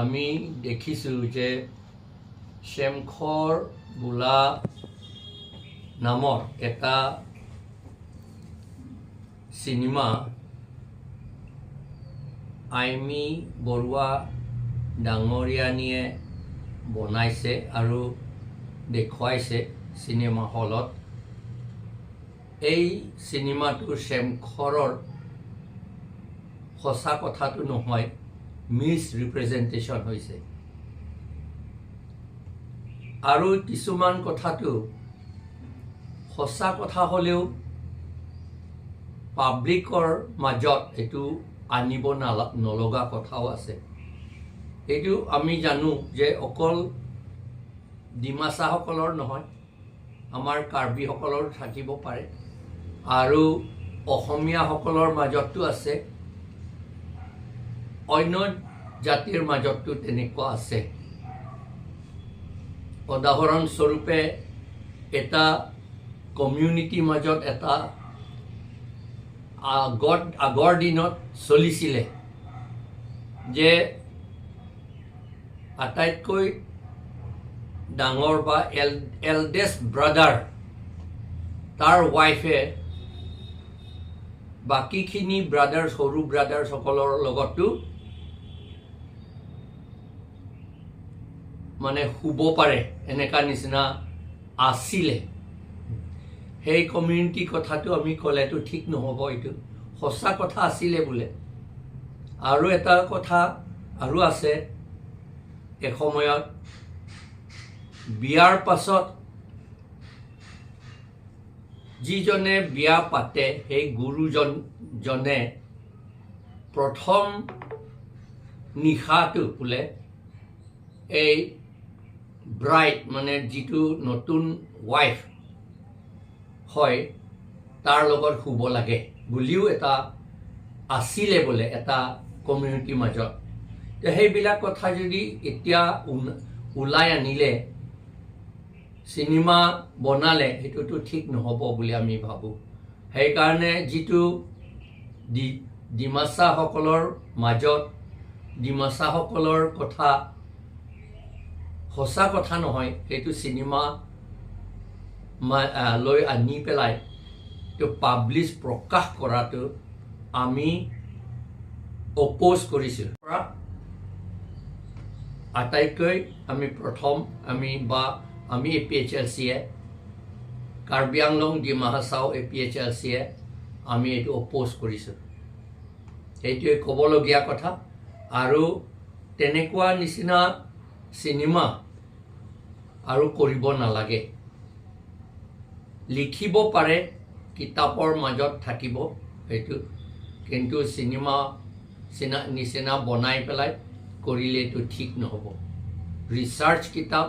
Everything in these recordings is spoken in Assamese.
আমি দেখিছোঁ যে Semkhor বোলা নামৰ এটা চিনেমা আইমি বৰুৱা ডাঙৰীয়ানীয়ে বনাইছে আৰু দেখুৱাইছে চিনেমা হলত। এই চিনেমাটো Semkhorৰ সঁচা কথাটো নহয়, মিছ ৰিপ্ৰেজেণ্টেশ্যন হৈছে। আৰু কিছুমান কথাটো সঁচা কথা হ'লেও পাব্লিকৰ মাজত এইটো আনিব নলগা কথাও আছে। এইটো আমি জানো যে অকল ডিমাছাসকলৰ নহয়, আমাৰ কাৰ্বিসকলৰ থাকিব পাৰে আৰু অসমীয়াসকলৰ মাজতো আছে, অন্য জাতিৰ মাজতো তেনেকুৱা আছে। উদাহৰণস্বৰূপে এটা কমিউনিটিৰ মাজত এটা আগৰ দিনত চলিছিলে যে আটাইতকৈ ডাঙৰ বা এল্ডেষ্ট ব্ৰাদাৰ তাৰ ৱাইফে বাকীখিনি সৰু ব্ৰাদাৰ্ছসকলৰ লগতো মানে শুব পাৰে, এনেকা নিচিনা আছিলে। সেই কমিউনিটি কথাটো আমি ক'লেতো ঠিক নহ'ব, এইটো সঁচা কথা আছিলে বোলে। আৰু এটা কথা আৰু আছে, এসময়ত বিয়াৰ পাছত যিজনে বিয়া পাতে সেই গুৰুজনে প্ৰথম নিশাটো বোলে এই ব্ৰাইড মানে যিটো নতুন ৱাইফ হয় তাৰ লগত শুব লাগে বুলিও এটা আছিলে বোলে এটা কমিউনিটিৰ মাজত। সেইবিলাক কথা যদি এতিয়া ওলাই আনিলে, চিনেমা বনালে, সেইটোতো ঠিক নহ'ব বুলি আমি ভাবোঁ। সেইকাৰণে যিটো ডিমাছাসকলৰ মাজত ডিমাছাসকলৰ কথা সঁচা কথা নহয়, সেইটো চিনেমা লৈ আনি পেলাই এইটো পাব্লিছ প্ৰকাশ কৰাটো আমি অপ'জ কৰিছোঁ। আটাইতকৈ আমি প্ৰথম আমি APHLCয়ে কাৰ্বি আংলং ডিমা হাছাও APHLCয়ে আমি এইটো অপ'জ কৰিছোঁ। সেইটোৱে ক'বলগীয়া কথা। আৰু তেনেকুৱা নিচিনা চিনেমা আৰু কৰিব নালাগে। লিখিব পাৰে, কিতাপৰ মাজত থাকিব সেইটো, কিন্তু চিনেমা নিচিনা বনাই পেলাই কৰিলে এইটো ঠিক নহ'ব। ৰিচাৰ্চ কিতাপ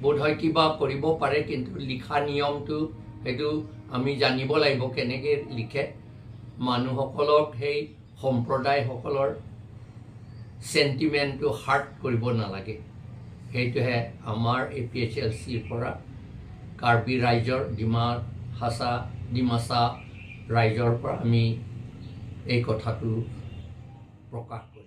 বোধহয় কিবা কৰিব পাৰে, কিন্তু লিখা নিয়মটো সেইটো আমি জানিব লাগিব কেনেকৈ লিখে। মানুহসকলক সেই সম্প্ৰদায়সকলৰ চেণ্টিমেণ্টটো হাৰ্ট কৰিব নালাগে। সেইটোহে আমাৰ APHLCৰ পৰা কাৰ্বি ৰাইজৰ ডিমাছা ৰাইজৰ পৰা আমি এই কথাটো প্ৰকাশ কৰোঁ।